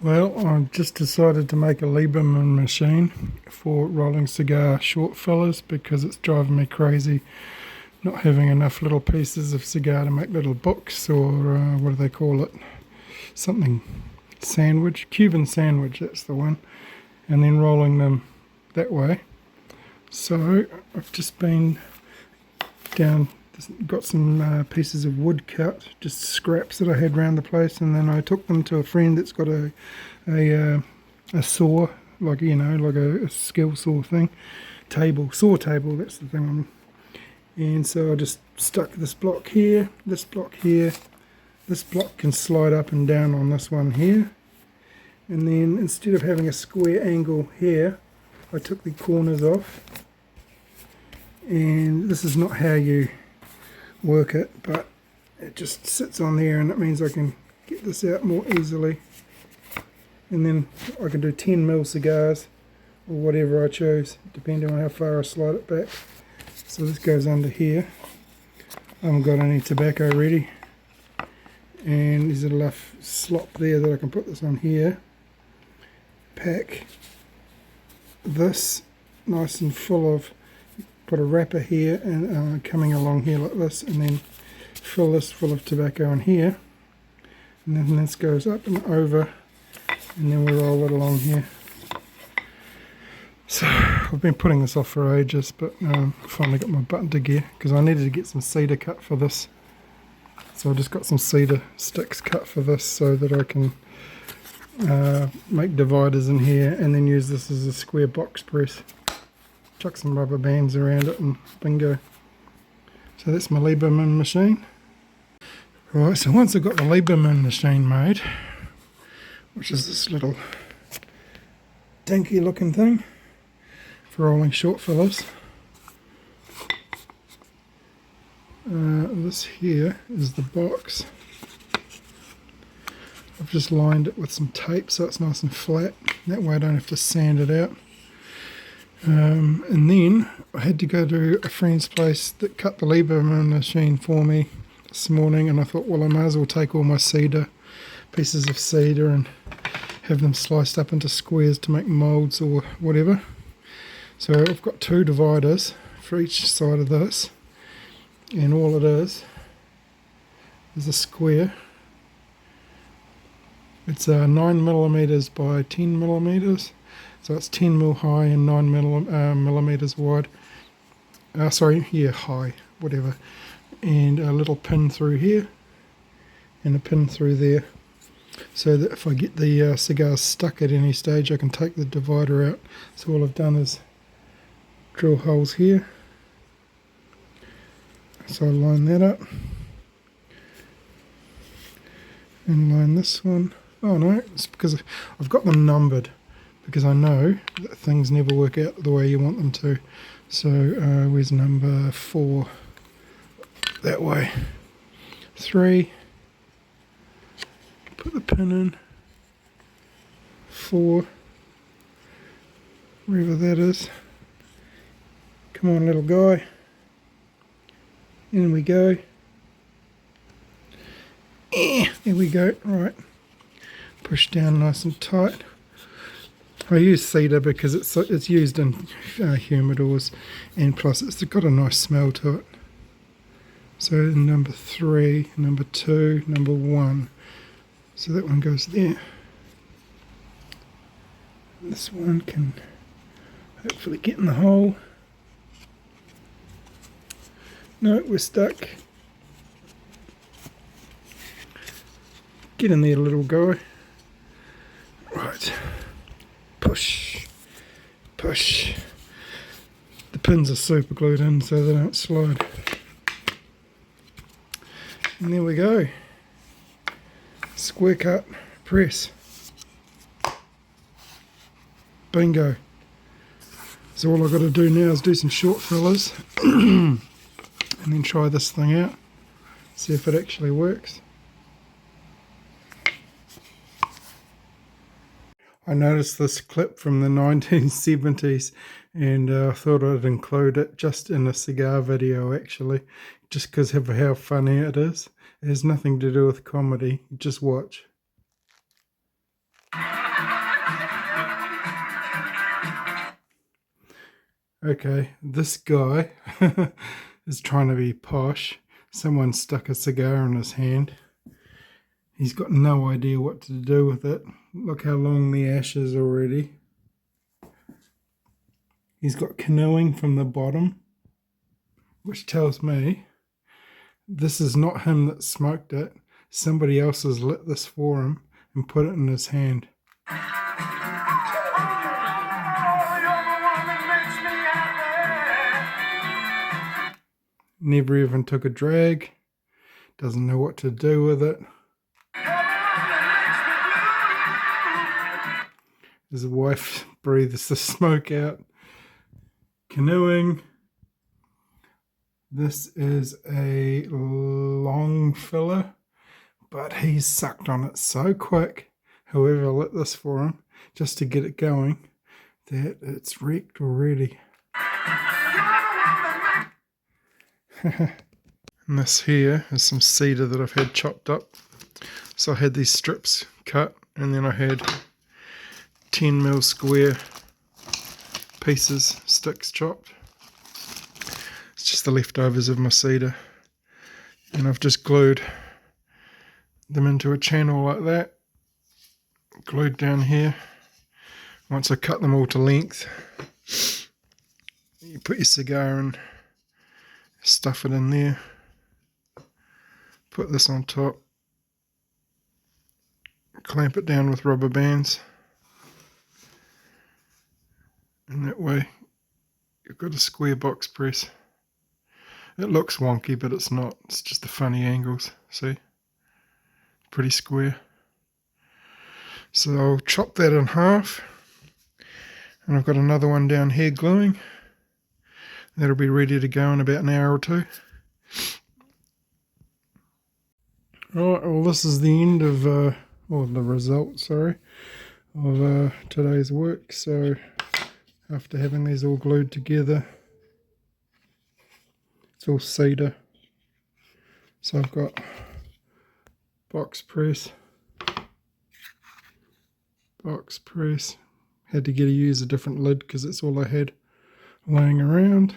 Well, I've just decided to make a Leiberman machine for rolling cigar short fillers because it's driving me crazy not having enough little pieces of cigar to make little books or what do they call it? Something sandwich, Cuban sandwich, that's the one, and then rolling them that way. So I've just been down, got some pieces of wood cut, just scraps that I had around the place, and then I took them to a friend that's got a saw, like a skill saw thing, saw table, that's the thing. And so I just stuck this block here, this block here. This block can slide up and down on this one here, and then instead of having a square angle here, I took the corners off. And this is not how you work it, but it just sits on there, and it means I can get this out more easily, and then I can do 10mm cigars or whatever I choose depending on how far I slide it back. So this goes under here. I haven't got any tobacco ready, and there's enough slop there that I can put this on here, pack this nice and full of, put a wrapper here and coming along here like this, and then fill this full of tobacco in here, and then this goes up and over, and then we roll it along here. So I've been putting this off for ages, but finally got my butt into gear because I needed to get some cedar cut for this. So I just got some cedar sticks cut for this so that I can make dividers in here and then use this as a square box press. Chuck some rubber bands around it and bingo. So that's my Leiberman machine. Right, so once I've got the Leiberman machine made, which is this little dinky looking thing for rolling short fillers, this here is the box. I've just lined it with some tape so it's nice and flat, that way I don't have to sand it out. And then I had to go to a friend's place that cut the Leiberman machine for me this morning, and I thought, well, I might as well take all my pieces of cedar and have them sliced up into squares to make molds or whatever. So I've got 2 dividers for each side of this, and all it is a square. It's 9mm by 10mm. So it's 10mm high and 9mm wide. High, whatever. And a little pin through here, and a pin through there, so that if I get the cigars stuck at any stage, I can take the divider out. So all I've done is drill holes here. So I line that up, and line this one. Oh no, it's because I've got them numbered, because I know that things never work out the way you want them to. So where's number 4? That way. 3. Put the pin in. 4. Wherever that is. Come on, little guy. In we go. There we go. Right. Push down nice and tight. I use cedar because it's used in humidors, and plus it's got a nice smell to it. So number 3, number 2, number 1. So that one goes there. This one can hopefully get in the hole. No, we're stuck. Get in there, little guy. Right. Push, push. The pins are super glued in so they don't slide. And there we go. Square cut, press. Bingo. So all I've got to do now is do some short fillers and then try this thing out. See if it actually works. I noticed this clip from the 1970s, and I thought I'd include it just in a cigar video actually, just because of how funny it is. It has nothing to do with comedy, just watch. Okay, this guy is trying to be posh. Someone stuck a cigar in his hand. He's got no idea what to do with it. Look how long the ash is already. He's got canoeing from the bottom, which tells me this is not him that smoked it. Somebody else has lit this for him and put it in his hand. Never even took a drag. Doesn't know what to do with it. His wife breathes the smoke out. Canoeing. This is a long filler, but he's sucked on it so quick, whoever lit this for him, just to get it going, that it's wrecked already. And this here is some cedar that I've had chopped up. So I had these strips cut, and then I had 10mm square pieces, sticks chopped. It's just the leftovers of my cedar, and I've just glued them into a channel like that, glued down here. Once I cut them all to length, you put your cigar in, stuff it in there, put this on top, clamp it down with rubber bands, and that way you've got a square box press. It looks wonky, but it's not. It's just the funny angles, see? Pretty square. So I'll chop that in half, and I've got another one down here gluing. That'll be ready to go in about an hour or two. Alright, well this is the end of, or the result, sorry, of today's work. So after having these all glued together, it's all cedar. So I've got box press, had to use a different lid because that's all I had laying around.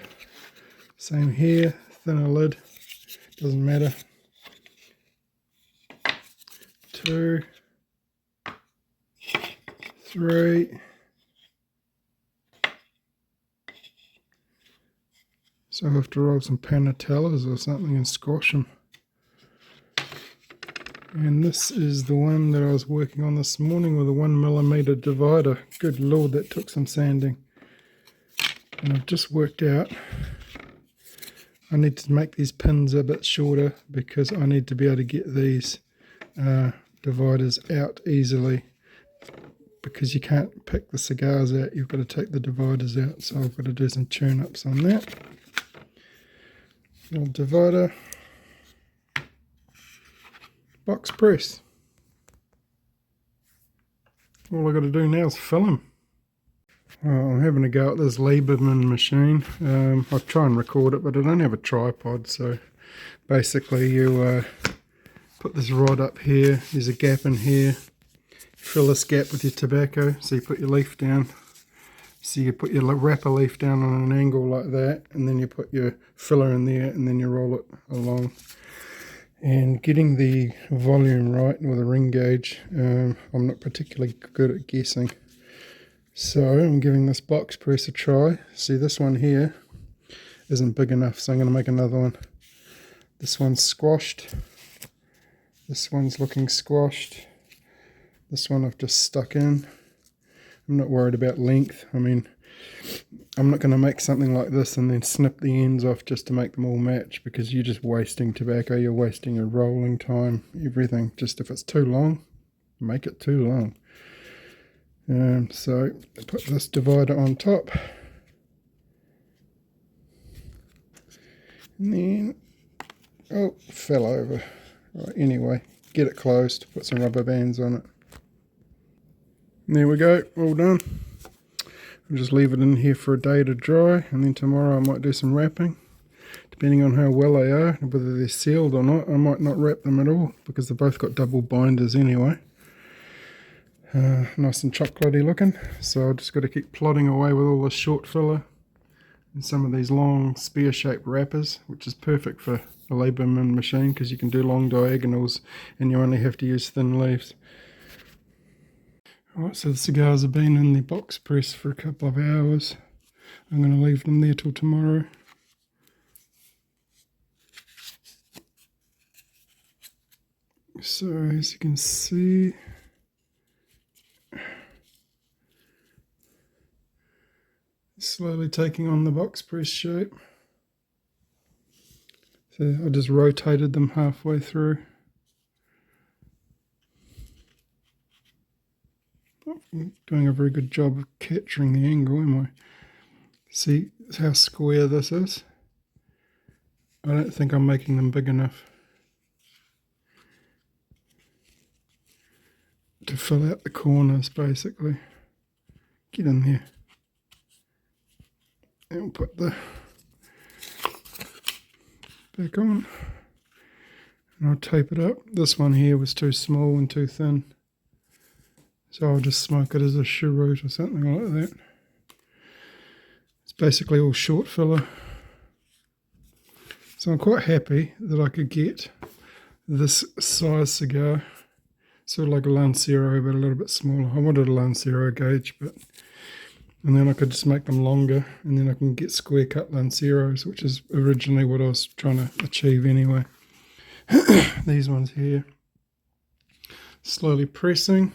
Same here, thinner lid, doesn't matter. 2, 3. So I have to roll some panatellas or something and squash them. And this is the one that I was working on this morning with a 1mm divider. Good lord, that took some sanding. And I've just worked out I need to make these pins a bit shorter because I need to be able to get these dividers out easily, because you can't pick the cigars out, you've got to take the dividers out. So I've got to do some tune-ups on that. Little divider, box press. All I've got to do now is fill them. Well, I'm having a go at this Leiberman machine. I'll try and record it, but I don't have a tripod, so basically you put this rod up here, there's a gap in here, fill this gap with your tobacco, so you put your leaf down. So you put your wrapper leaf down on an angle like that, and then you put your filler in there, and then you roll it along. And getting the volume right with a ring gauge, I'm not particularly good at guessing. So I'm giving this box press a try. See, this one here isn't big enough, so I'm going to make another one. This one's squashed. This one's looking squashed. This one I've just stuck in. I'm not worried about length. I mean, I'm not going to make something like this and then snip the ends off just to make them all match, because you're just wasting tobacco, you're wasting your rolling time, everything. Just if it's too long, make it too long. So put this divider on top, and then, oh, fell over. Right, anyway, get it closed, put some rubber bands on it. And there we go, all done. I'll just leave it in here for a day to dry, and then tomorrow I might do some wrapping. Depending on how well they are, whether they're sealed or not, I might not wrap them at all, because they've both got double binders anyway. Nice and chocolatey looking, so I've just got to keep plodding away with all this short filler and some of these long spear-shaped wrappers, which is perfect for a Leiberman machine because you can do long diagonals and you only have to use thin leaves. Alright, so the cigars have been in the box press for a couple of hours. I'm going to leave them there till tomorrow. So as you can see, slowly taking on the box press shape. So I just rotated them halfway through. I'm doing a very good job of capturing the angle, am I? See how square this is? I don't think I'm making them big enough to fill out the corners, basically. Get in there. And we'll put the back on. And I'll tape it up. This one here was too small and too thin, so I'll just smoke it as a cheroot or something like that. It's basically all short filler. So I'm quite happy that I could get this size cigar, sort of like a Lancero but a little bit smaller. I wanted a Lancero gauge, and then I could just make them longer, and then I can get square cut Lanceros, which is originally what I was trying to achieve anyway. These ones here, slowly pressing,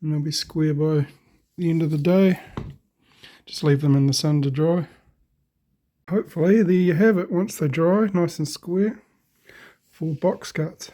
and they'll be square by the end of the day. Just leave them in the sun to dry. Hopefully there you have it. Once they dry nice and square, 4 box cuts.